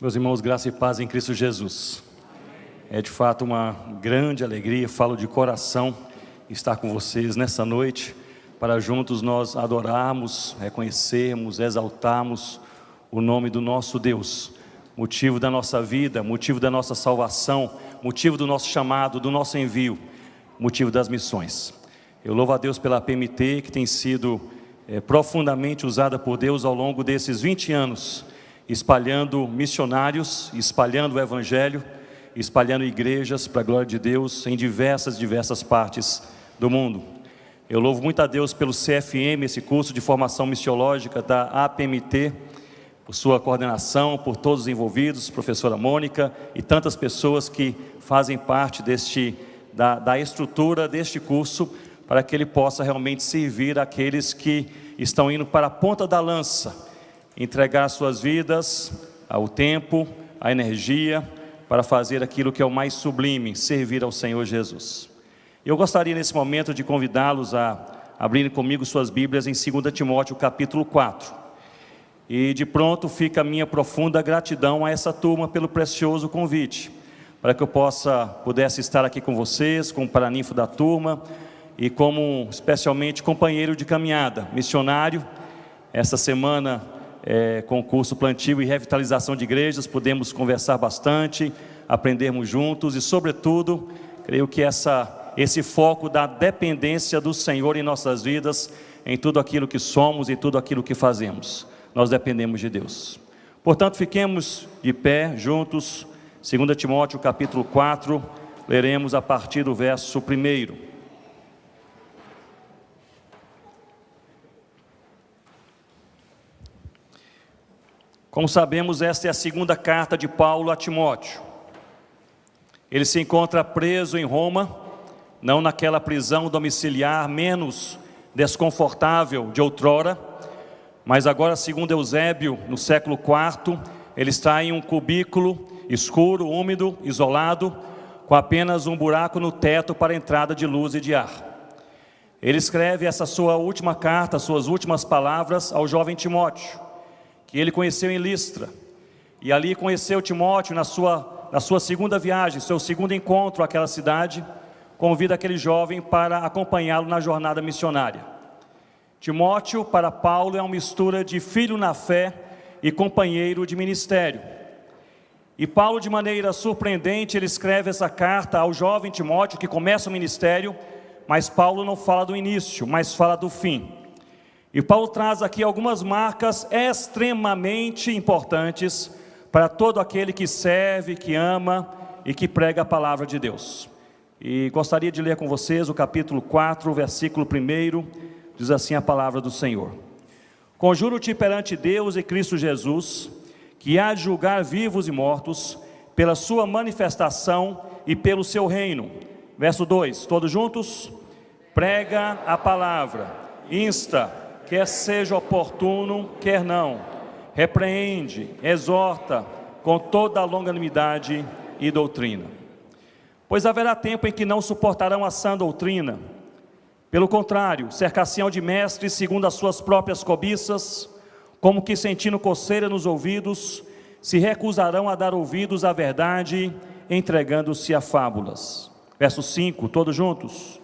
Meus irmãos, graça e paz em Cristo Jesus. É de fato uma grande alegria, falo de coração, estar com vocês nessa noite, para juntos nós adorarmos, reconhecermos, exaltarmos o nome do nosso Deus, motivo da nossa vida, motivo da nossa salvação, motivo do nosso chamado, do nosso envio, motivo das missões. Eu louvo a Deus pela PMT, que tem sido profundamente usada por Deus ao longo desses 20 anos, espalhando missionários, espalhando o Evangelho, espalhando igrejas para a glória de Deus em diversas partes do mundo. Eu louvo muito a Deus pelo CFM, esse curso de formação missiológica da APMT, por sua coordenação, por todos os envolvidos, professora Mônica e tantas pessoas que fazem parte da estrutura deste curso, para que ele possa realmente servir àqueles que estão indo para a ponta da lança, entregar suas vidas, ao tempo, a energia, para fazer aquilo que é o mais sublime, servir ao Senhor Jesus. Eu gostaria nesse momento de convidá-los a abrirem comigo suas Bíblias em 2 Timóteo capítulo 4. E de pronto fica a minha profunda gratidão a essa turma pelo precioso convite, para que eu pudesse estar aqui com vocês, como paraninfo da turma, e como especialmente companheiro de caminhada, missionário. Essa semana, com o curso Plantio e Revitalização de Igrejas, pudemos conversar bastante, aprendermos juntos e, sobretudo, creio que esse foco da dependência do Senhor em nossas vidas, em tudo aquilo que somos e tudo aquilo que fazemos. Nós dependemos de Deus. Portanto, fiquemos de pé juntos, 2 Timóteo capítulo 4, leremos a partir do verso 1. Como sabemos, esta é a segunda carta de Paulo a Timóteo. Ele se encontra preso em Roma, não naquela prisão domiciliar menos desconfortável de outrora, mas agora, segundo Eusébio, no século IV, ele está em um cubículo escuro, úmido, isolado, com apenas um buraco no teto para a entrada de luz e de ar. Ele escreve essa sua última carta, suas últimas palavras ao jovem Timóteo, que ele conheceu em Listra, e ali conheceu Timóteo na sua segunda viagem, seu segundo encontro àquela cidade. Convida aquele jovem para acompanhá-lo na jornada missionária. Timóteo, para Paulo, é uma mistura de filho na fé e companheiro de ministério. E Paulo, de maneira surpreendente, ele escreve essa carta ao jovem Timóteo, que começa o ministério, mas Paulo não fala do início, mas fala do fim. E Paulo traz aqui algumas marcas extremamente importantes para todo aquele que serve, que ama e que prega a palavra de Deus. E gostaria de ler com vocês o capítulo 4, versículo 1, diz assim a palavra do Senhor: Conjuro-te perante Deus e Cristo Jesus, que há de julgar vivos e mortos, pela sua manifestação e pelo seu reino. Verso 2, todos juntos? Prega a palavra, insta, quer seja oportuno, quer não, repreende, exorta, com toda a longanimidade e doutrina. Pois haverá tempo em que não suportarão a sã doutrina. Pelo contrário, cercar-se-ão de mestres segundo as suas próprias cobiças, como que sentindo coceira nos ouvidos, se recusarão a dar ouvidos à verdade, entregando-se a fábulas. Verso 5, todos juntos?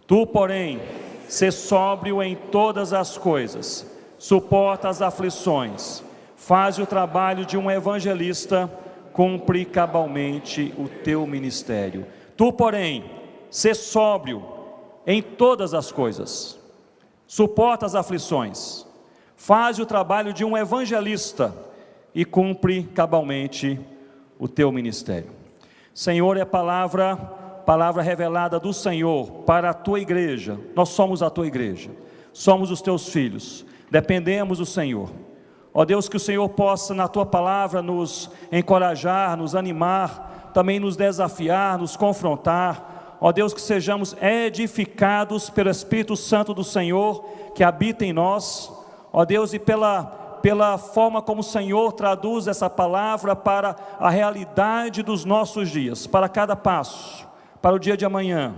Tu, porém, sê sóbrio em todas as coisas, suporta as aflições, faz o trabalho de um evangelista, cumpre cabalmente o teu ministério. Tu, porém, sê sóbrio em todas as coisas, suporta as aflições, faz o trabalho de um evangelista e cumpre cabalmente o teu ministério. Senhor, é palavra revelada do Senhor para a tua igreja. Nós somos a tua igreja, somos os teus filhos, dependemos do Senhor. Ó Deus, que o Senhor possa na tua palavra nos encorajar, nos animar, também nos desafiar, nos confrontar. Ó Deus, que sejamos edificados pelo Espírito Santo do Senhor que habita em nós. Ó Deus, e pela forma como o Senhor traduz essa palavra para a realidade dos nossos dias, para cada passo, para o dia de amanhã,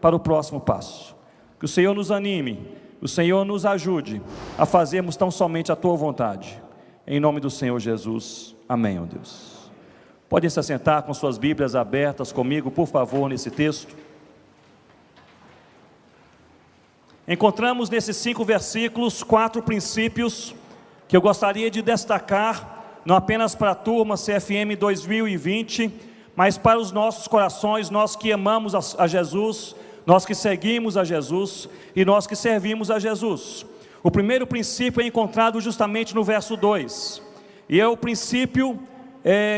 para o próximo passo. Que o Senhor nos anime, o Senhor nos ajude a fazermos tão somente a tua vontade. Em nome do Senhor Jesus, amém, ó Deus. Podem se assentar com suas Bíblias abertas comigo, por favor, nesse texto. Encontramos nesses 5 versículos 4 princípios que eu gostaria de destacar, não apenas para a turma CFM 2020, mas para os nossos corações, nós que amamos a Jesus, nós que seguimos a Jesus e nós que servimos a Jesus. O primeiro princípio é encontrado justamente no verso 2, e é o princípio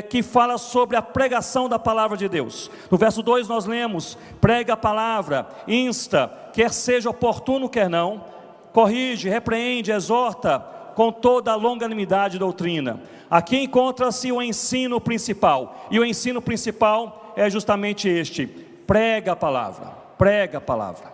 que fala sobre a pregação da palavra de Deus. No verso 2 nós lemos: prega a palavra, insta, quer seja oportuno, quer não, corrige, repreende, exorta, com toda a longanimidade e doutrina. Aqui encontra-se o ensino principal, e o ensino principal é justamente este: prega a palavra, prega a palavra.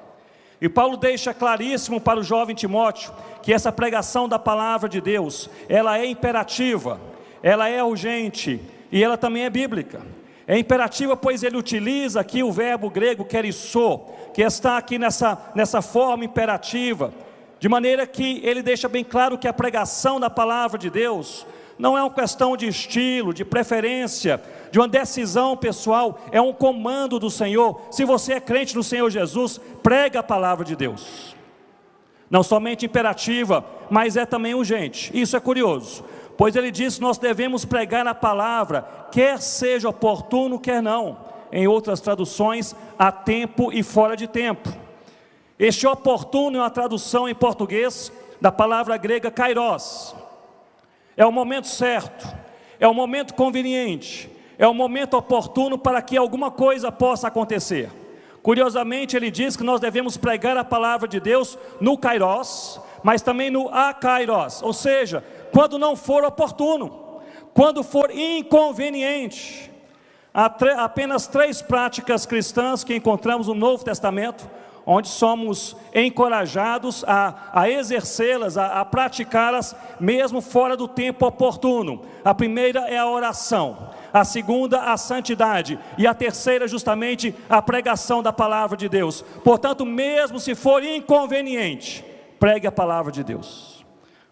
E Paulo deixa claríssimo para o jovem Timóteo que essa pregação da palavra de Deus, ela é imperativa, ela é urgente e ela também é bíblica. É imperativa, pois ele utiliza aqui o verbo grego kerisô, que está aqui nessa forma imperativa, de maneira que ele deixa bem claro que a pregação da palavra de Deus não é uma questão de estilo, de preferência, de uma decisão pessoal, é um comando do Senhor. Se você é crente no Senhor Jesus, prega a palavra de Deus. Não somente imperativa, mas é também urgente. Isso é curioso, pois ele diz que nós devemos pregar a palavra, quer seja oportuno, quer não. Em outras traduções, a tempo e fora de tempo. Este oportuno é uma tradução em português da palavra grega kairos. É o momento certo, é o momento conveniente, é o momento oportuno para que alguma coisa possa acontecer. Curiosamente, ele diz que nós devemos pregar a palavra de Deus no kairos, mas também no akairos, ou seja, quando não for oportuno, quando for inconveniente. Há apenas 3 práticas cristãs que encontramos no Novo Testamento, onde somos encorajados a exercê-las, a praticá-las, mesmo fora do tempo oportuno. A primeira é a oração, a segunda a santidade, e a terceira justamente a pregação da palavra de Deus. Portanto, mesmo se for inconveniente, pregue a palavra de Deus.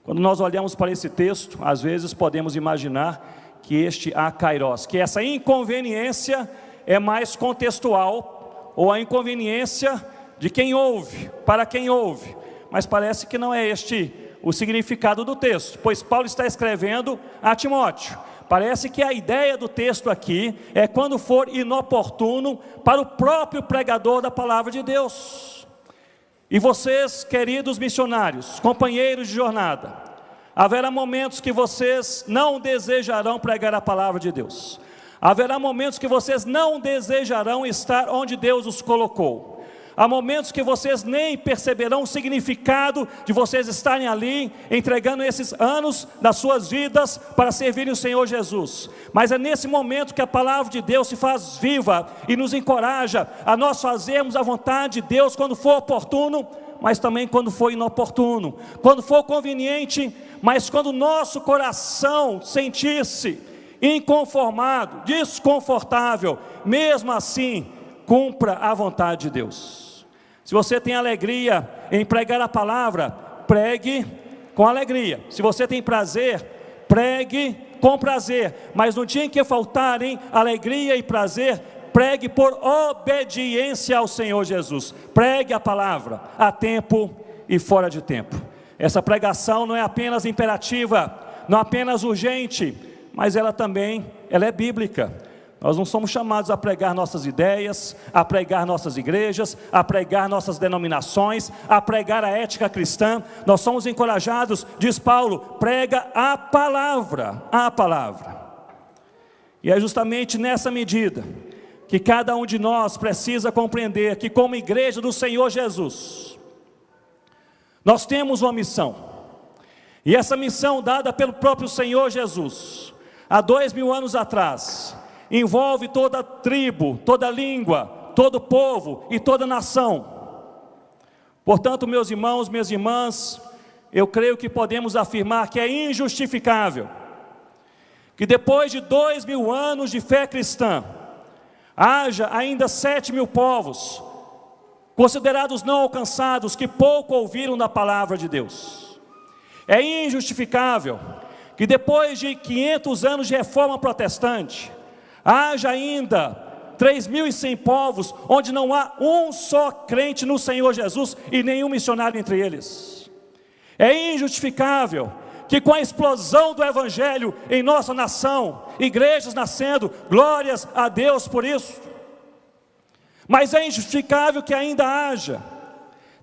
Quando nós olhamos para esse texto, às vezes podemos imaginar que este akairos, que essa inconveniência é mais contextual, ou a inconveniência de quem ouve, para quem ouve, mas parece que não é este o significado do texto, pois Paulo está escrevendo a Timóteo. Parece que a ideia do texto aqui é quando for inoportuno para o próprio pregador da palavra de Deus. E vocês, queridos missionários, companheiros de jornada, haverá momentos que vocês não desejarão pregar a palavra de Deus. Haverá momentos que vocês não desejarão estar onde Deus os colocou. Há momentos que vocês nem perceberão o significado de vocês estarem ali, entregando esses anos das suas vidas para servirem o Senhor Jesus. Mas é nesse momento que a palavra de Deus se faz viva e nos encoraja a nós fazermos a vontade de Deus quando for oportuno, mas também quando for inoportuno, quando for conveniente, mas quando o nosso coração sentir-se inconformado, desconfortável, mesmo assim, cumpra a vontade de Deus. Se você tem alegria em pregar a palavra, pregue com alegria. Se você tem prazer, pregue com prazer. Mas no dia em que faltarem alegria e prazer, pregue por obediência ao Senhor Jesus. Pregue a palavra a tempo e fora de tempo. Essa pregação não é apenas imperativa, não é apenas urgente, mas ela é bíblica. Nós não somos chamados a pregar nossas ideias, a pregar nossas igrejas, a pregar nossas denominações, a pregar a ética cristã. Nós somos encorajados, diz Paulo, prega a palavra, a palavra. E é justamente nessa medida que cada um de nós precisa compreender que, como igreja do Senhor Jesus, nós temos uma missão. E essa missão dada pelo próprio Senhor Jesus, há 2000 anos atrás, envolve toda tribo, toda língua, todo povo e toda nação. Portanto, meus irmãos, minhas irmãs, eu creio que podemos afirmar que é injustificável que depois de 2000 anos de fé cristã, haja ainda 7.000 povos, considerados não alcançados, que pouco ouviram da palavra de Deus. É injustificável que depois de 500 anos de reforma protestante, Haja ainda 3.100 povos onde não há um só crente no Senhor Jesus e nenhum missionário entre eles. É injustificável que com a explosão do Evangelho em nossa nação, igrejas nascendo, glórias a Deus por isso. Mas é injustificável que ainda haja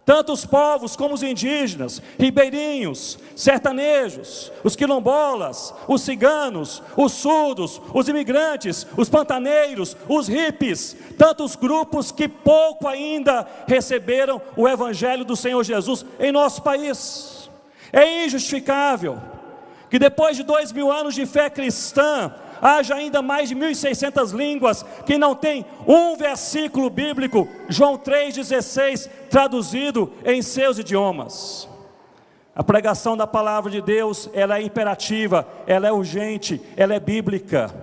tanto os povos como os indígenas, ribeirinhos, sertanejos, os quilombolas, os ciganos, os surdos, os imigrantes, os pantaneiros, os hippies, tantos grupos que pouco ainda receberam o Evangelho do Senhor Jesus em nosso país. É injustificável que depois de 2.000 anos de fé cristã, haja ainda mais de 1.600 línguas que não tem um versículo bíblico, João 3,16, traduzido em seus idiomas. A pregação da palavra de Deus, ela é imperativa, ela é urgente, ela é bíblica.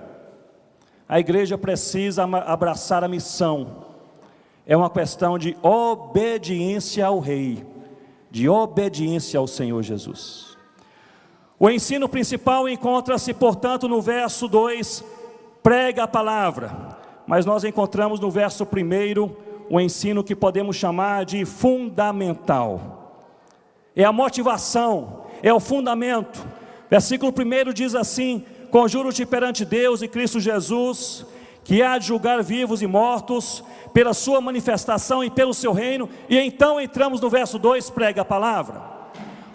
A igreja precisa abraçar a missão. É uma questão de obediência ao Rei, de obediência ao Senhor Jesus. O ensino principal encontra-se, portanto, no verso 2, prega a palavra. Mas nós encontramos no verso 1, o ensino que podemos chamar de fundamental. É a motivação, é o fundamento. Versículo 1 diz assim: conjuro-te perante Deus e Cristo Jesus, que há de julgar vivos e mortos, pela sua manifestação e pelo seu reino. E então entramos no verso 2, prega a palavra.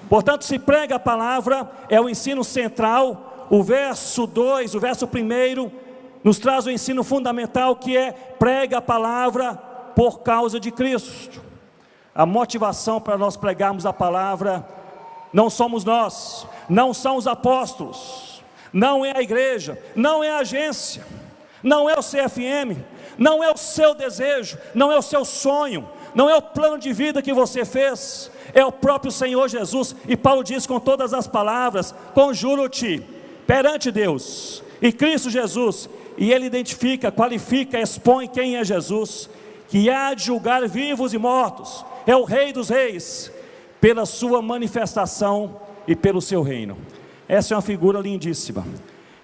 Portanto, se prega a palavra, é o ensino central. O verso 2, o verso 1, nos traz o ensino fundamental, que é prega a palavra por causa de Cristo. A motivação para nós pregarmos a palavra não somos nós, não são os apóstolos, não é a igreja, não é a agência, não é o CFM, não é o seu desejo, não é o seu sonho, não é o plano de vida que você fez, é o próprio Senhor Jesus. E Paulo diz com todas as palavras: conjuro-te perante Deus e Cristo Jesus. E ele identifica, qualifica, expõe quem é Jesus, que há de julgar vivos e mortos, é o Rei dos Reis, pela sua manifestação e pelo seu reino. Essa é uma figura lindíssima.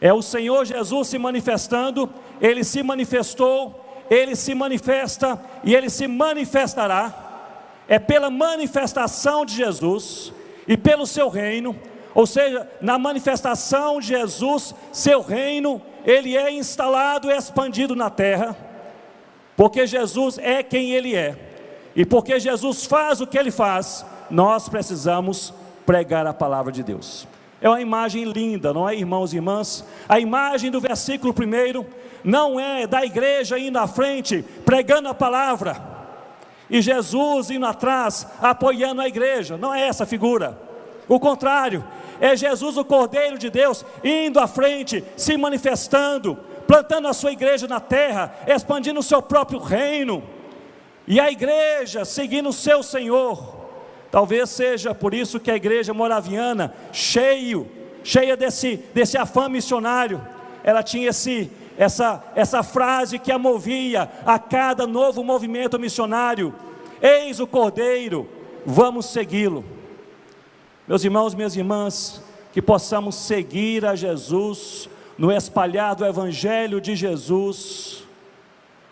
É o Senhor Jesus se manifestando. Ele se manifestou, ele se manifesta e ele se manifestará. É pela manifestação de Jesus e pelo seu reino, ou seja, na manifestação de Jesus, seu reino, ele é instalado e expandido na terra, porque Jesus é quem ele é, e porque Jesus faz o que ele faz, nós precisamos pregar a palavra de Deus. É uma imagem linda, não é, irmãos e irmãs? A imagem do versículo 1 não é da igreja indo à frente, pregando a palavra, e Jesus indo atrás, apoiando a igreja. Não é essa a figura. O contrário, é Jesus, o Cordeiro de Deus, indo à frente, se manifestando, plantando a sua igreja na terra, expandindo o seu próprio reino, e a igreja seguindo o seu Senhor. Talvez seja por isso que a igreja moraviana, cheia desse afã missionário, ela tinha essa frase que a movia a cada novo movimento missionário: eis o Cordeiro, vamos segui-lo. Meus irmãos, minhas irmãs, que possamos seguir a Jesus, no espalhar do Evangelho de Jesus,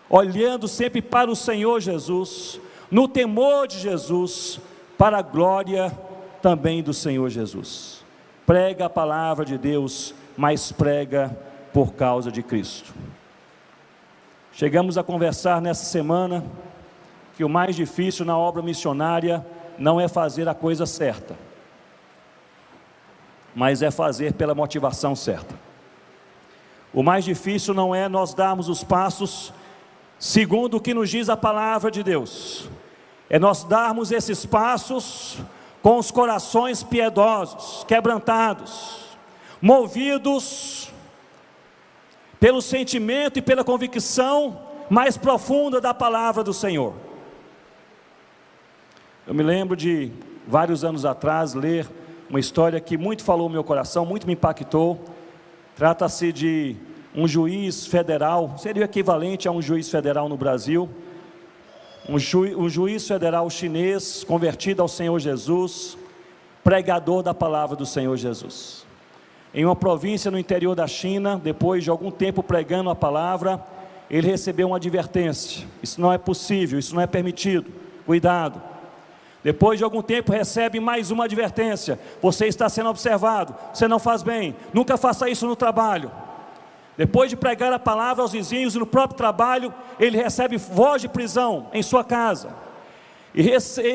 olhando sempre para o Senhor Jesus, no temor de Jesus, para a glória também do Senhor Jesus. Prega a palavra de Deus, mas prega por causa de Cristo. Chegamos a conversar nessa semana que o mais difícil na obra missionária não é fazer a coisa certa, mas é fazer pela motivação certa. O mais difícil não é nós darmos os passos segundo o que nos diz a palavra de Deus, é nós darmos esses passos com os corações piedosos, quebrantados, movidos pelo sentimento e pela convicção mais profunda da palavra do Senhor. Eu me lembro de vários anos atrás ler uma história que muito falou ao meu coração, muito me impactou. Trata-se de um juiz federal, seria o equivalente a um juiz federal no Brasil, um juiz federal chinês, convertido ao Senhor Jesus, pregador da palavra do Senhor Jesus. em uma província no interior da China, depois de algum tempo pregando a palavra, ele recebeu uma advertência: isso não é possível, isso não é permitido, cuidado. Depois de algum tempo recebe mais uma advertência: você está sendo observado, você não faz bem, nunca faça isso no trabalho. Depois de pregar a palavra aos vizinhos e no próprio trabalho, ele recebe voz de prisão em sua casa. E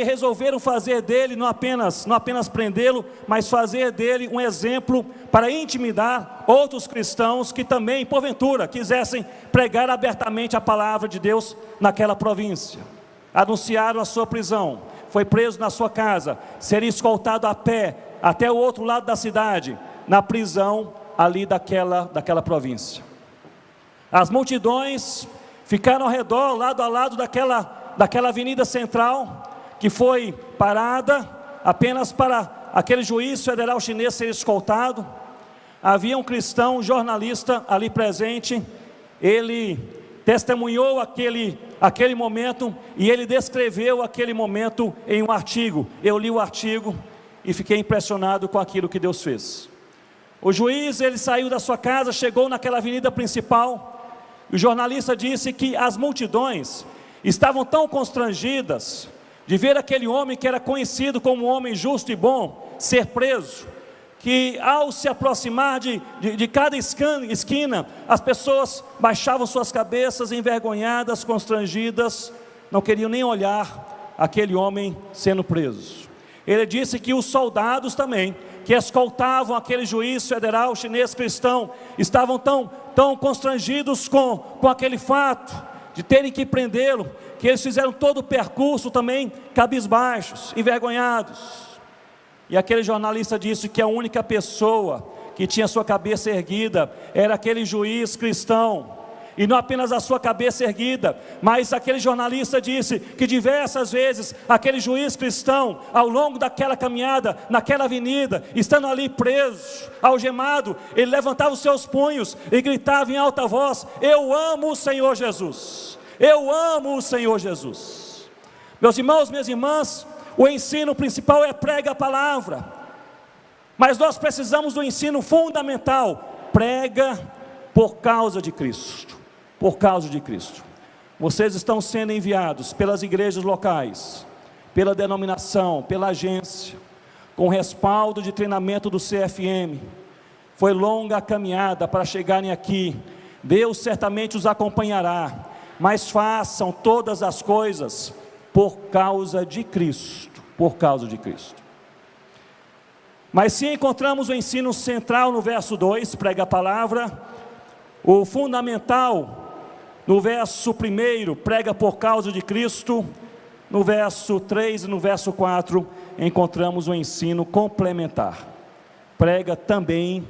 resolveram fazer dele, não apenas prendê-lo, mas fazer dele um exemplo para intimidar outros cristãos que também, porventura, quisessem pregar abertamente a palavra de Deus naquela província. Anunciaram a sua prisão, foi preso na sua casa, seria escoltado a pé até o outro lado da cidade, na prisão ali daquela província. As multidões ficaram ao redor, lado a lado daquela avenida central, que foi parada apenas para aquele juiz federal chinês ser escoltado. Havia um cristão, um jornalista ali presente, ele testemunhou aquele momento, e ele descreveu aquele momento em um artigo. Eu li o artigo e fiquei impressionado com aquilo que Deus fez. O juiz, ele saiu da sua casa, chegou naquela avenida principal, e o jornalista disse que as multidões estavam tão constrangidas de ver aquele homem que era conhecido como um homem justo e bom ser preso, que ao se aproximar de cada esquina, as pessoas baixavam suas cabeças envergonhadas, constrangidas, não queriam nem olhar aquele homem sendo preso. Ele disse que os soldados também, que escoltavam aquele juiz federal chinês cristão, estavam tão constrangidos com aquele fato de terem que prendê-lo, que eles fizeram todo o percurso também cabisbaixos, envergonhados. E aquele jornalista disse que a única pessoa que tinha sua cabeça erguida era aquele juiz cristão. E não apenas a sua cabeça erguida, mas aquele jornalista disse que diversas vezes aquele juiz cristão, ao longo daquela caminhada, naquela avenida, estando ali preso, algemado, ele levantava os seus punhos e gritava em alta voz: eu amo o Senhor Jesus, eu amo o Senhor Jesus. Meus irmãos, minhas irmãs, o ensino principal é prega a palavra, mas nós precisamos do ensino fundamental: prega por causa de Cristo. Por causa de Cristo. Vocês estão sendo enviados pelas igrejas locais, pela denominação, pela agência, com respaldo de treinamento do CFM. Foi longa a caminhada para chegarem aqui. Deus certamente os acompanhará, mas façam todas as coisas por causa de Cristo, por causa de Cristo. Mas se encontramos o ensino central no verso 2, prega a palavra, o fundamental no verso 1, prega por causa de Cristo, no verso 3 e no verso 4, encontramos o ensino complementar: prega também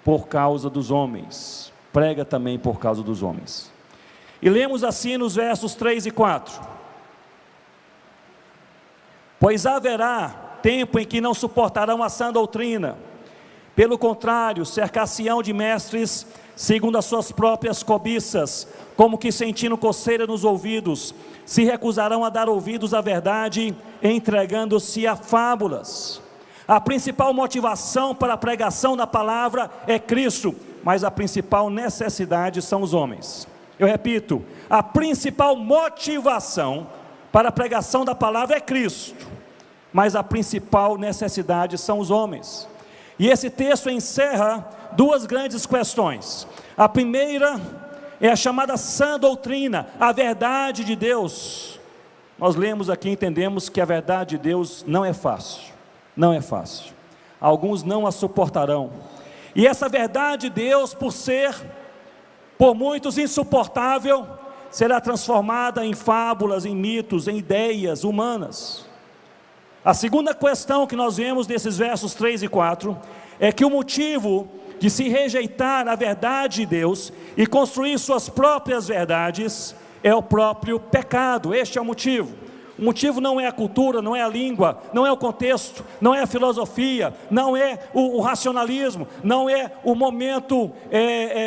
por causa dos homens, prega também por causa dos homens. E lemos assim nos versos 3 e 4: pois haverá tempo em que não suportarão a sã doutrina, pelo contrário, cercar-se-ão de mestres segundo as suas próprias cobiças, como que sentindo coceira nos ouvidos, se recusarão a dar ouvidos à verdade, entregando-se a fábulas. A principal motivação para a pregação da palavra é Cristo, mas a principal necessidade são os homens. Eu repito, a principal motivação para a pregação da palavra é Cristo, mas a principal necessidade são os homens. E esse texto encerra duas grandes questões. A primeira é a chamada sã doutrina, a verdade de Deus. Nós lemos aqui e entendemos que a verdade de Deus não é fácil, não é fácil. Alguns não a suportarão. E essa verdade de Deus, por muitos insuportável, será transformada em fábulas, em mitos, em ideias humanas. A segunda questão que nós vemos nesses versos 3 e 4 é que o motivo de se rejeitar a verdade de Deus e construir suas próprias verdades é o próprio pecado. Este é o motivo. O motivo não é a cultura, não é a língua, não é o contexto, não é a filosofia, não é o racionalismo, não é o momento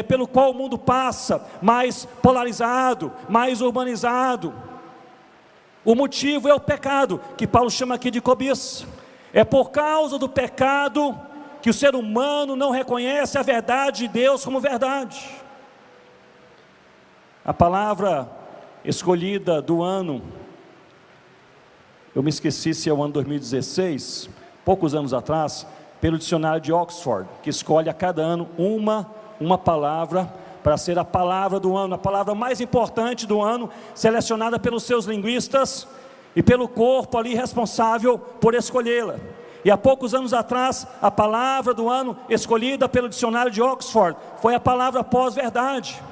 pelo qual o mundo passa, mais polarizado, mais urbanizado. O motivo é o pecado, que Paulo chama aqui de cobiça. É por causa do pecado que o ser humano não reconhece a verdade de Deus como verdade. A palavra escolhida do ano, eu me esqueci se é o ano 2016, poucos anos atrás, pelo dicionário de Oxford, que escolhe a cada ano uma palavra para ser a palavra do ano, a palavra mais importante do ano, selecionada pelos seus linguistas e pelo corpo ali responsável por escolhê-la. E há poucos anos atrás, a palavra do ano escolhida pelo dicionário de Oxford foi a palavra pós-verdade,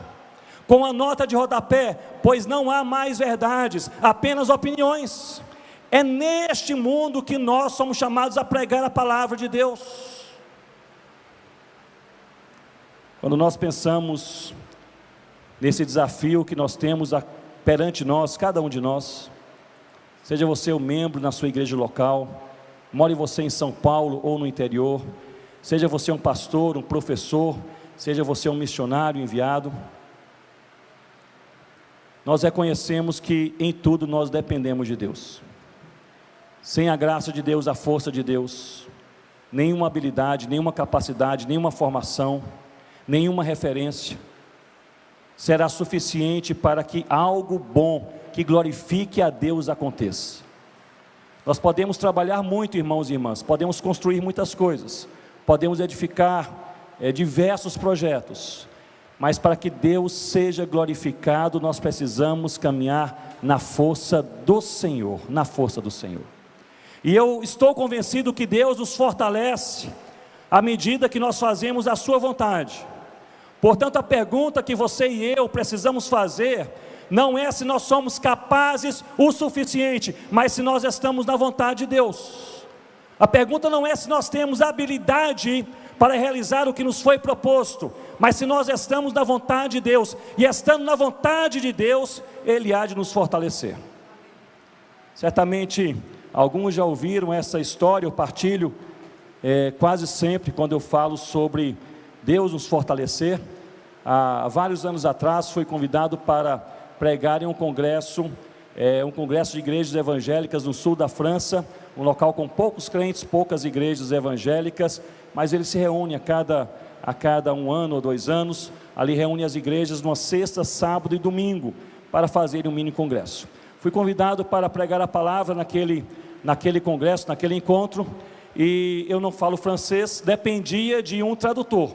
com a nota de rodapé: pois não há mais verdades, apenas opiniões. É neste mundo que nós somos chamados a pregar a palavra de Deus. Quando nós pensamos nesse desafio que nós temos perante nós, cada um de nós, seja você um membro na sua igreja local, more você em São Paulo ou no interior, seja você um pastor, um professor, seja você um missionário enviado, nós reconhecemos que em tudo nós dependemos de Deus. Sem a graça de Deus, a força de Deus, nenhuma habilidade, nenhuma capacidade, nenhuma formação, nenhuma referência será suficiente para que algo bom, que glorifique a Deus, aconteça. Nós podemos trabalhar muito, irmãos e irmãs, podemos construir muitas coisas, podemos edificar diversos projetos, mas para que Deus seja glorificado, nós precisamos caminhar na força do Senhor, na força do Senhor. E eu estou convencido que Deus nos fortalece à medida que nós fazemos a sua vontade. Portanto, a pergunta que você e eu precisamos fazer não é se nós somos capazes o suficiente, mas se nós estamos na vontade de Deus. A pergunta não é se nós temos habilidade para realizar o que nos foi proposto, mas se nós estamos na vontade de Deus, e estando na vontade de Deus, Ele há de nos fortalecer. Certamente, alguns já ouviram essa história, eu partilho quase sempre quando eu falo sobre Deus nos fortalecer. Há vários anos atrás fui convidado para pregar em um congresso de igrejas evangélicas no sul da França, um local com poucos crentes, poucas igrejas evangélicas, mas ele se reúne a cada 1 ano ou 2 anos, ali reúne as igrejas numa sexta, sábado e domingo, para fazer um mini congresso. Fui convidado para pregar a palavra naquele congresso, naquele encontro, e eu não falo francês, dependia de um tradutor.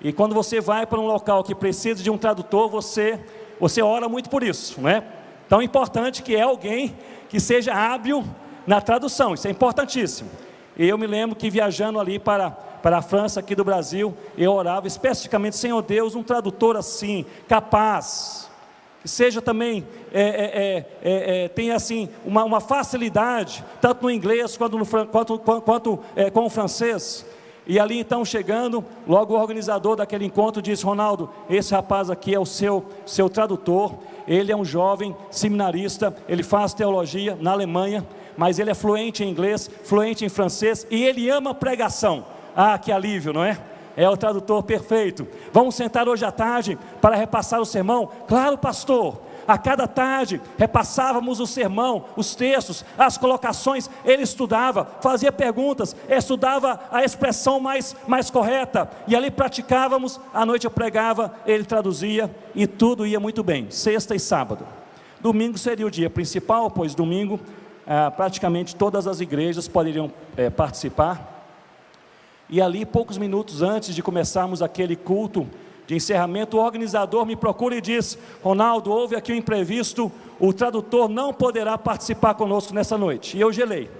E quando você vai para um local que precisa de um tradutor, você ora muito por isso, não é? Tão importante que é alguém que seja hábil na tradução, isso é importantíssimo. E eu me lembro que viajando ali para a França, aqui do Brasil, eu orava especificamente: Senhor Deus, um tradutor assim, capaz, que seja também, tenha assim, uma facilidade, tanto no inglês quanto com o francês. E ali então chegando, logo o organizador daquele encontro disse: Ronaldo, esse rapaz aqui é o seu tradutor, ele é um jovem seminarista, ele faz teologia na Alemanha, mas ele é fluente em inglês, fluente em francês, e ele ama pregação. Ah, que alívio, não é? É o tradutor perfeito. Vamos sentar hoje à tarde para repassar o sermão? Claro, pastor. A cada tarde repassávamos o sermão, os textos, as colocações. Ele estudava, fazia perguntas, estudava a expressão mais correta, e ali praticávamos. À noite eu pregava, ele traduzia, e tudo ia muito bem, sexta e sábado. Domingo seria o dia principal, pois domingo praticamente todas as igrejas poderiam participar. E ali, poucos minutos antes de começarmos aquele culto de encerramento, o organizador me procura e diz: Ronaldo, houve aqui um imprevisto, o tradutor não poderá participar conosco nessa noite. E eu gelei.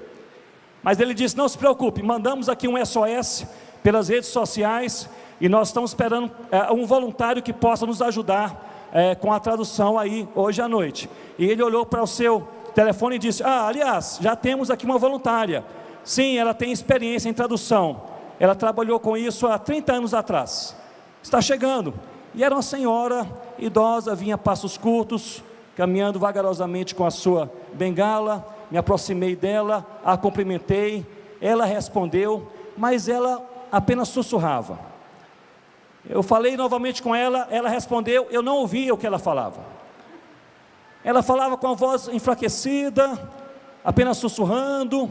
Mas ele disse: não se preocupe, mandamos aqui um SOS pelas redes sociais, e nós estamos esperando um voluntário que possa nos ajudar com a tradução aí hoje à noite. E ele olhou para o seu telefone e disse: aliás, já temos aqui uma voluntária. Sim, ela tem experiência em tradução, ela trabalhou com isso há 30 anos atrás, está chegando. E era uma senhora idosa, vinha a passos curtos, caminhando vagarosamente com a sua bengala. Me aproximei dela, a cumprimentei, ela respondeu, mas ela apenas sussurrava. Eu falei novamente com ela, ela respondeu, eu não ouvia o que ela falava. Ela falava com a voz enfraquecida, apenas sussurrando.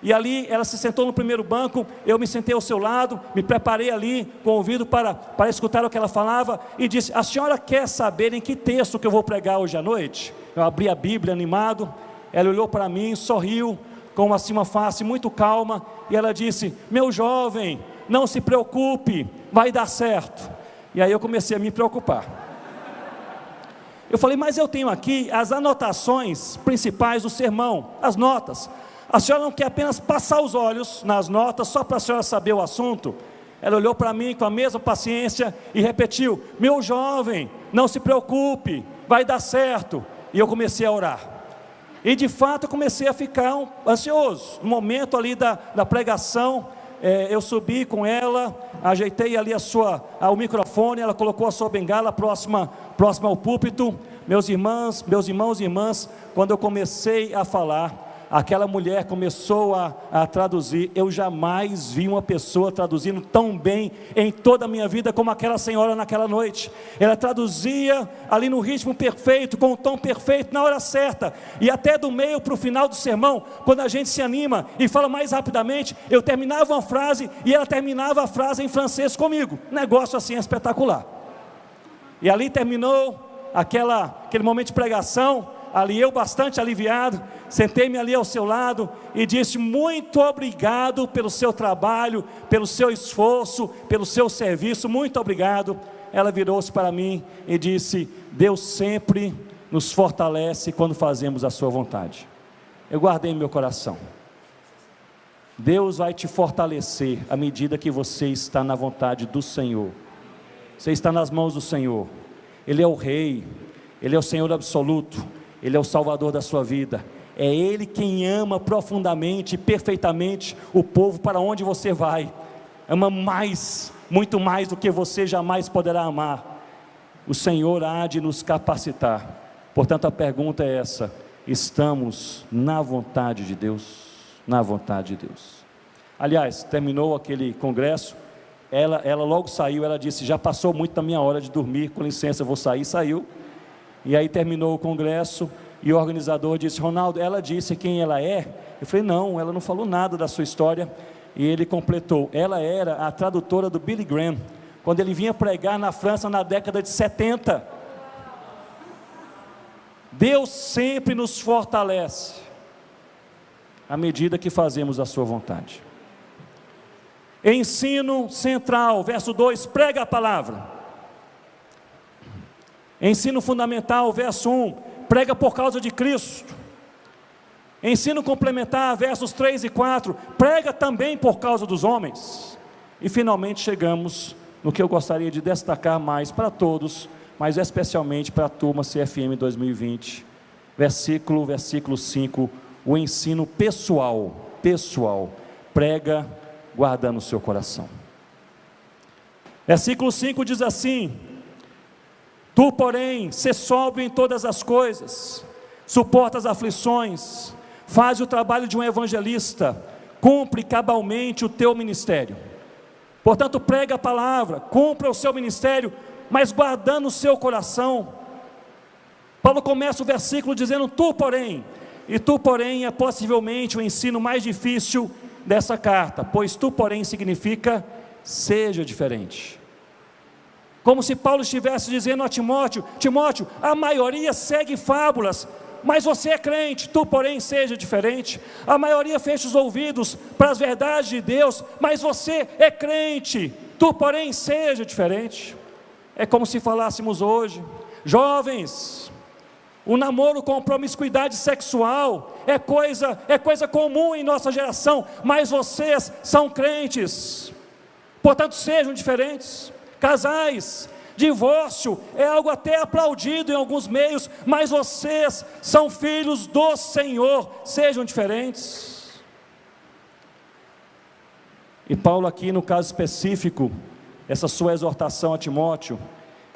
e ali ela se sentou no primeiro banco, eu me sentei ao seu lado, me preparei ali com o ouvido para escutar o que ela falava, e disse: a senhora quer saber em que texto que eu vou pregar hoje à noite? Eu abri a Bíblia animado, ela olhou para mim, sorriu, com assim uma face muito calma, e ela disse: meu jovem, não se preocupe, vai dar certo. E aí eu comecei a me preocupar. Eu falei: mas eu tenho aqui as anotações principais do sermão, as notas. A senhora não quer apenas passar os olhos nas notas, só para a senhora saber o assunto? Ela olhou para mim com a mesma paciência e repetiu: meu jovem, não se preocupe, vai dar certo. E eu comecei a orar. E de fato eu comecei a ficar ansioso. No momento ali da pregação, eu subi com ela, ajeitei ali o microfone, ela colocou a sua bengala próxima ao púlpito. Meus irmãos e irmãs, quando eu comecei a falar, aquela mulher começou a traduzir. Eu jamais vi uma pessoa traduzindo tão bem em toda a minha vida como aquela senhora naquela noite. Ela traduzia ali no ritmo perfeito, com o tom perfeito, na hora certa, e até do meio para o final do sermão, quando a gente se anima e fala mais rapidamente, eu terminava uma frase e ela terminava a frase em francês comigo. Negócio assim espetacular. E ali terminou aquele momento de pregação. Ali eu bastante aliviado, sentei-me ali ao seu lado e disse: muito obrigado pelo seu trabalho, pelo seu esforço, pelo seu serviço, muito obrigado. Ela virou-se para mim e disse: Deus sempre nos fortalece quando fazemos a sua vontade. Eu guardei no meu coração. Deus vai te fortalecer à medida que você está na vontade do Senhor. Você está nas mãos do Senhor. Ele é o Rei, Ele é o Senhor absoluto, Ele é o Salvador da sua vida. É Ele quem ama profundamente e perfeitamente o povo para onde você vai. Ama mais, muito mais do que você jamais poderá amar. O Senhor há de nos capacitar. Portanto, a pergunta é essa: estamos na vontade de Deus? Na vontade de Deus. Aliás, terminou aquele congresso, ela logo saiu. Ela disse: já passou muito da minha hora de dormir, com licença, eu vou sair. Saiu. E aí terminou o congresso, e o organizador disse: Ronaldo, ela disse quem ela é? Eu falei: não, ela não falou nada da sua história. E ele completou: ela era a tradutora do Billy Graham, quando ele vinha pregar na França na década de 70. Deus sempre nos fortalece à medida que fazemos a sua vontade. Ensino central, verso 2, prega a palavra. Ensino fundamental, verso 1, prega por causa de Cristo. Ensino complementar, versos 3 e 4, prega também por causa dos homens. E finalmente chegamos no que eu gostaria de destacar mais para todos, mas especialmente para a turma CFM 2020, versículo 5, o ensino pessoal, prega guardando o seu coração. Versículo 5 diz assim: tu, porém, sê sóbrio em todas as coisas, suporta as aflições, faz o trabalho de um evangelista, cumpre cabalmente o teu ministério. Portanto, prega a palavra, cumpra o seu ministério, mas guardando o seu coração. Paulo começa o versículo dizendo: tu, porém, e tu, porém, é possivelmente o ensino mais difícil dessa carta, pois tu, porém, significa seja diferente. Como se Paulo estivesse dizendo a Timóteo: Timóteo, a maioria segue fábulas, mas você é crente, tu, porém, seja diferente. A maioria fecha os ouvidos para as verdades de Deus, mas você é crente, tu, porém, seja diferente. É como se falássemos hoje: jovens, o namoro com promiscuidade sexual é coisa comum em nossa geração, mas vocês são crentes, portanto sejam diferentes. Casais, divórcio é algo até aplaudido em alguns meios, mas vocês são filhos do Senhor, sejam diferentes. E Paulo aqui, no caso específico, essa sua exortação a Timóteo,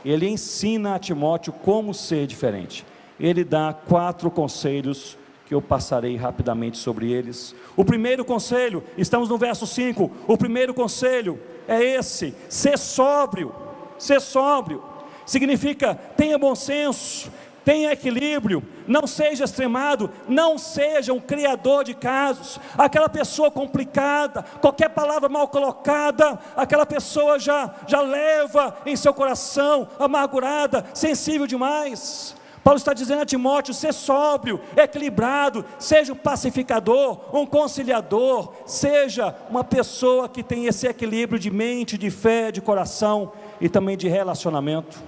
ele ensina a Timóteo como ser diferente. Ele dá 4 conselhos que eu passarei rapidamente sobre eles. O primeiro conselho, estamos no verso 5, o primeiro conselho é esse: ser sóbrio. Ser sóbrio significa tenha bom senso, tenha equilíbrio, não seja extremado, não seja um criador de casos, aquela pessoa complicada, qualquer palavra mal colocada, aquela pessoa já leva em seu coração, amargurada, sensível demais. Paulo está dizendo a Timóteo: ser sóbrio, equilibrado, seja um pacificador, um conciliador, seja uma pessoa que tem esse equilíbrio de mente, de fé, de coração e também de relacionamento.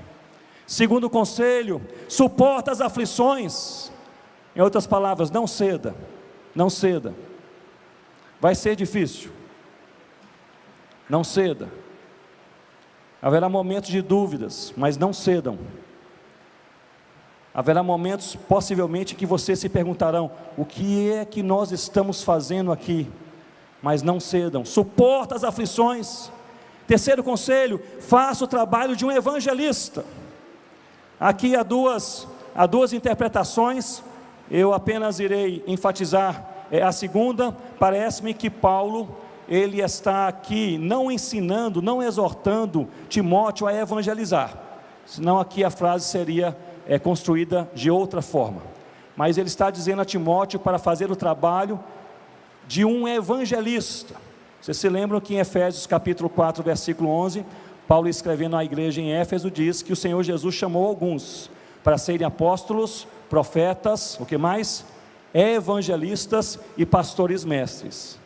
Segundo conselho, suporta as aflições. Em outras palavras, não ceda, não ceda. Vai ser difícil, não ceda. Haverá momentos de dúvidas, mas não cedam. Haverá momentos, possivelmente, que vocês se perguntarão: o que é que nós estamos fazendo aqui? Mas não cedam, suporta as aflições. Terceiro conselho, faça o trabalho de um evangelista. Aqui há duas interpretações, eu apenas irei enfatizar a segunda. Parece-me que Paulo, ele está aqui não ensinando, não exortando Timóteo a evangelizar, senão aqui a frase seria construída de outra forma, mas ele está dizendo a Timóteo para fazer o trabalho de um evangelista. Vocês se lembram que em Efésios capítulo 4, versículo 11, Paulo, escrevendo à igreja em Éfeso, diz que o Senhor Jesus chamou alguns para serem apóstolos, profetas, o que mais? Evangelistas e pastores mestres.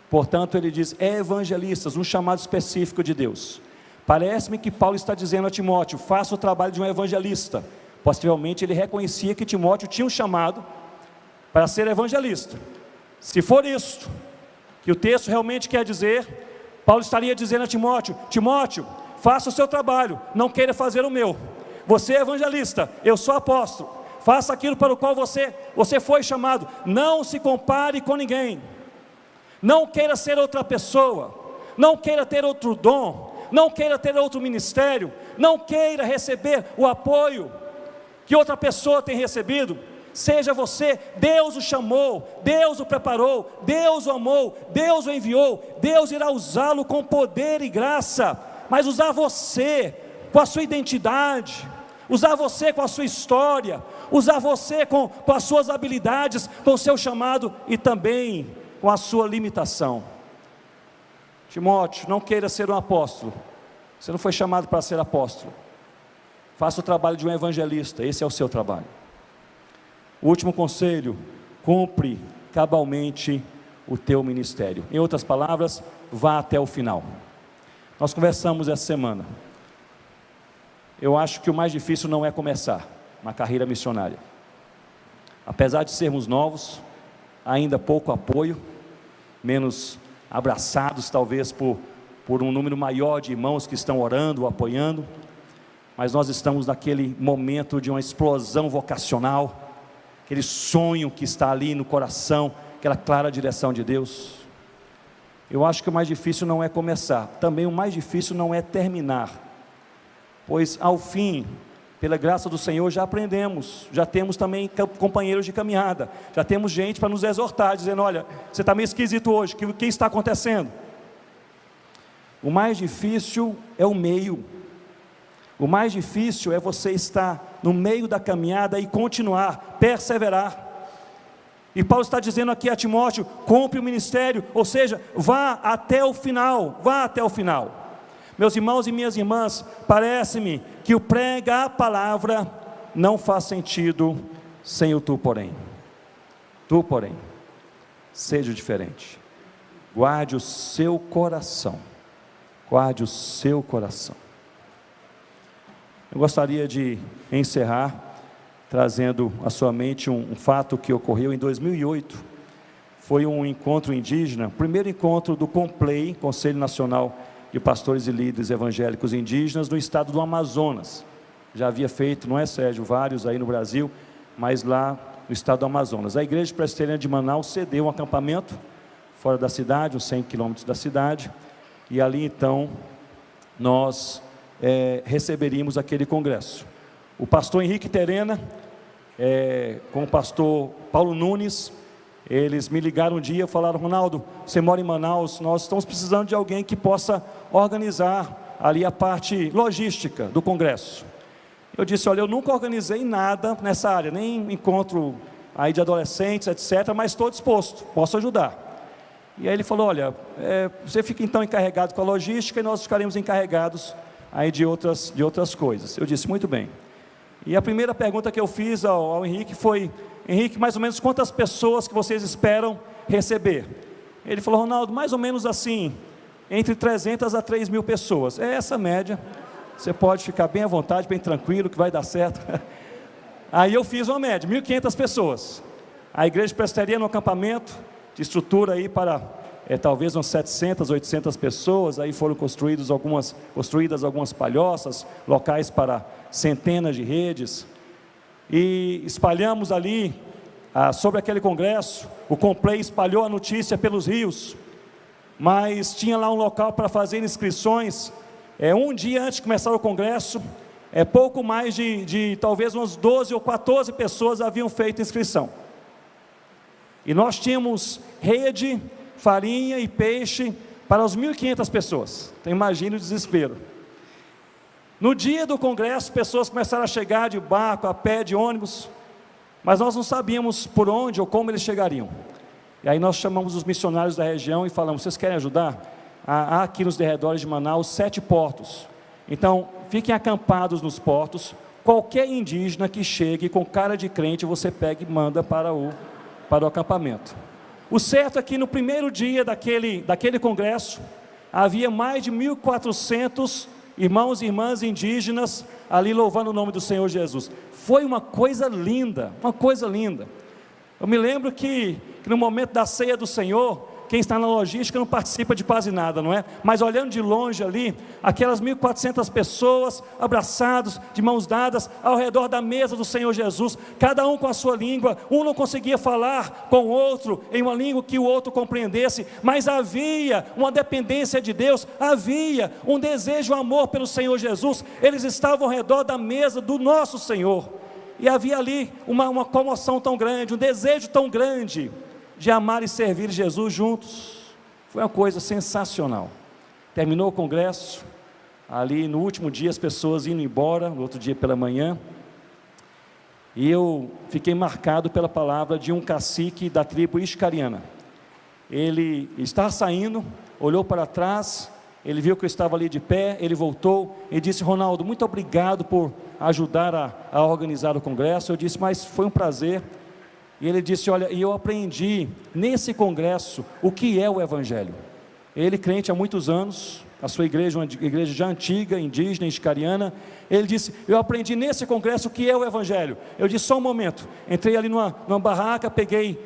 Portanto, ele diz evangelistas, um chamado específico de Deus. Parece-me que Paulo está dizendo a Timóteo: faça o trabalho de um evangelista. Possivelmente ele reconhecia que Timóteo tinha um chamado para ser evangelista. Se for isso que o texto realmente quer dizer, Paulo estaria dizendo a Timóteo: Timóteo, faça o seu trabalho, não queira fazer o meu. Você é evangelista, eu sou apóstolo. Faça aquilo para o qual você foi chamado. Não se compare com ninguém. Não queira ser outra pessoa. Não queira ter outro dom. Não queira ter outro ministério. Não queira receber o apoio que outra pessoa tem recebido. Seja você. Deus o chamou, Deus o preparou, Deus o amou, Deus o enviou. Deus irá usá-lo com poder e graça, mas usar você com a sua identidade, usar você com a sua história, usar você com as suas habilidades, com o seu chamado e também com a sua limitação. Timóteo, não queira ser um apóstolo. Você não foi chamado para ser apóstolo. Faça o trabalho de um evangelista, esse é o seu trabalho. O último conselho: cumpre cabalmente o teu ministério. Em outras palavras, vá até o final. Nós conversamos essa semana. Eu acho que o mais difícil não é começar uma carreira missionária. Apesar de sermos novos, ainda pouco apoio, menos abraçados talvez por um número maior de irmãos que estão orando, apoiando, mas nós estamos naquele momento de uma explosão vocacional, aquele sonho que está ali no coração, aquela clara direção de Deus. Eu acho que o mais difícil não é começar, também o mais difícil não é terminar, pois ao fim, pela graça do Senhor, já aprendemos, já temos também companheiros de caminhada, já temos gente para nos exortar, dizendo: olha, você está meio esquisito hoje, o que está acontecendo? O mais difícil é o meio. O mais difícil é você estar no meio da caminhada e continuar, perseverar. E Paulo está dizendo aqui a Timóteo: cumpre o ministério, ou seja, vá até o final, vá até o final. Meus irmãos e minhas irmãs, parece-me que o prega a palavra não faz sentido sem o tu porém. Tu porém, seja diferente. Guarde o seu coração, guarde o seu coração. Eu gostaria de encerrar trazendo à sua mente um fato que ocorreu em 2008. Foi um encontro indígena, o primeiro encontro do CONPLEI, Conselho Nacional de Pastores e Líderes Evangélicos Indígenas, no estado do Amazonas. Já havia feito, não é, Sérgio, vários aí no Brasil, mas lá no estado do Amazonas. A Igreja Presbiteriana de Manaus cedeu um acampamento fora da cidade, uns 100 quilômetros da cidade, e ali então nós receberíamos aquele congresso. O pastor Henrique Terena, com o pastor Paulo Nunes, eles me ligaram um dia e falaram: Ronaldo, você mora em Manaus, nós estamos precisando de alguém que possa organizar ali a parte logística do congresso. Eu disse, olha, eu nunca organizei nada nessa área, nem encontro aí de adolescentes, etc., mas estou disposto, posso ajudar. E aí ele falou, olha, você fica então encarregado com a logística e nós ficaremos encarregados aí de outras coisas. Eu disse, muito bem. E a primeira pergunta que eu fiz ao Henrique foi, Henrique, mais ou menos quantas pessoas que vocês esperam receber? Ele falou, Ronaldo, mais ou menos assim, entre 300 a 3 mil pessoas. É essa a média, você pode ficar bem à vontade, bem tranquilo, que vai dar certo. Aí eu fiz uma média, 1.500 pessoas. A igreja prestaria no acampamento, de estrutura aí para talvez umas 700, 800 pessoas, aí foram construídas algumas palhoças, locais para centenas de redes, e espalhamos ali, sobre aquele congresso, o Complay espalhou a notícia pelos rios, mas tinha lá um local para fazer inscrições, um dia antes de começar o congresso, pouco mais de talvez umas 12 ou 14 pessoas haviam feito inscrição, e nós tínhamos rede, farinha e peixe para as 1.500 pessoas, então imagine o desespero. No dia do congresso, pessoas começaram a chegar de barco, a pé, de ônibus, mas nós não sabíamos por onde ou como eles chegariam. E aí nós chamamos os missionários da região e falamos, vocês querem ajudar? Há aqui nos derredores de Manaus 7 portos, então fiquem acampados nos portos, qualquer indígena que chegue com cara de crente, você pega e manda para o acampamento. O certo é que no primeiro dia daquele congresso, havia mais de 1.400 irmãos e irmãs indígenas ali louvando o nome do Senhor Jesus. Foi uma coisa linda, uma coisa linda. Eu me lembro que no momento da ceia do Senhor, quem está na logística não participa de quase nada, não é? Mas olhando de longe ali, aquelas 1.400 pessoas abraçados, de mãos dadas, ao redor da mesa do Senhor Jesus, cada um com a sua língua, um não conseguia falar com o outro, em uma língua que o outro compreendesse, mas havia uma dependência de Deus, havia um desejo, um amor pelo Senhor Jesus, eles estavam ao redor da mesa do nosso Senhor, e havia ali uma comoção tão grande, um desejo tão grande, de amar e servir Jesus juntos. Foi uma coisa sensacional. Terminou o congresso, ali no último dia as pessoas indo embora, no outro dia pela manhã, e eu fiquei marcado pela palavra de um cacique da tribo Iscariana. Ele estava saindo, olhou para trás, ele viu que eu estava ali de pé, ele voltou e disse, Ronaldo, muito obrigado por ajudar a organizar o congresso. Eu disse, mas foi um prazer. E ele disse, olha, e eu aprendi nesse congresso o que é o Evangelho. Ele, crente há muitos anos, a sua igreja, uma igreja já antiga, indígena, iscariana, ele disse, eu aprendi nesse congresso o que é o Evangelho. Eu disse, só um momento, entrei ali numa barraca, peguei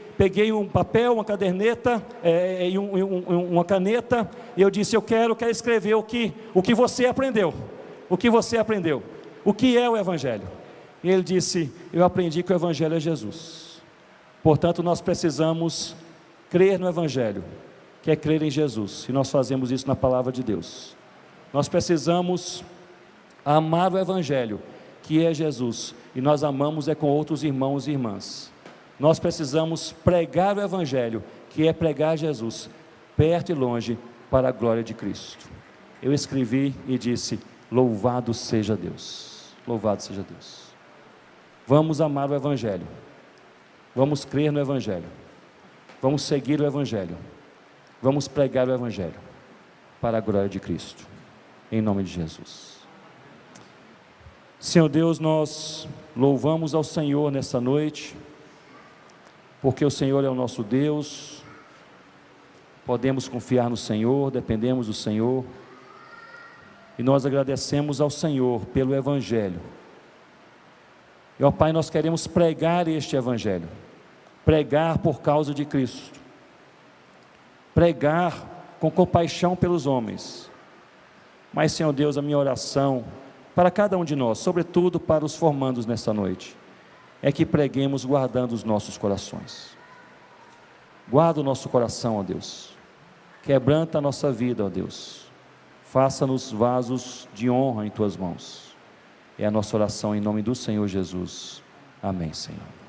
um papel, uma caderneta, e uma caneta, e eu disse, eu quero escrever o que você aprendeu, o que você aprendeu, o que é o Evangelho. E ele disse, eu aprendi que o Evangelho é Jesus. Portanto, nós precisamos crer no Evangelho, que é crer em Jesus, e nós fazemos isso na palavra de Deus. Nós precisamos amar o Evangelho, que é Jesus, e nós amamos com outros irmãos e irmãs. Nós precisamos pregar o Evangelho, que é pregar Jesus, perto e longe, para a glória de Cristo. Eu escrevi e disse, louvado seja Deus, louvado seja Deus. Vamos amar o Evangelho. Vamos crer no Evangelho, vamos seguir o Evangelho, vamos pregar o Evangelho, para a glória de Cristo, em nome de Jesus. Senhor Deus, nós louvamos ao Senhor nessa noite, porque o Senhor é o nosso Deus, podemos confiar no Senhor, dependemos do Senhor, e nós agradecemos ao Senhor pelo Evangelho. E ó Pai, nós queremos pregar este Evangelho, pregar por causa de Cristo, pregar com compaixão pelos homens, mas Senhor Deus, a minha oração para cada um de nós, sobretudo para os formandos nesta noite, é que preguemos guardando os nossos corações. Guarda o nosso coração, ó Deus, quebranta a nossa vida, ó Deus, faça-nos vasos de honra em Tuas mãos. É a nossa oração em nome do Senhor Jesus. Amém, Senhor.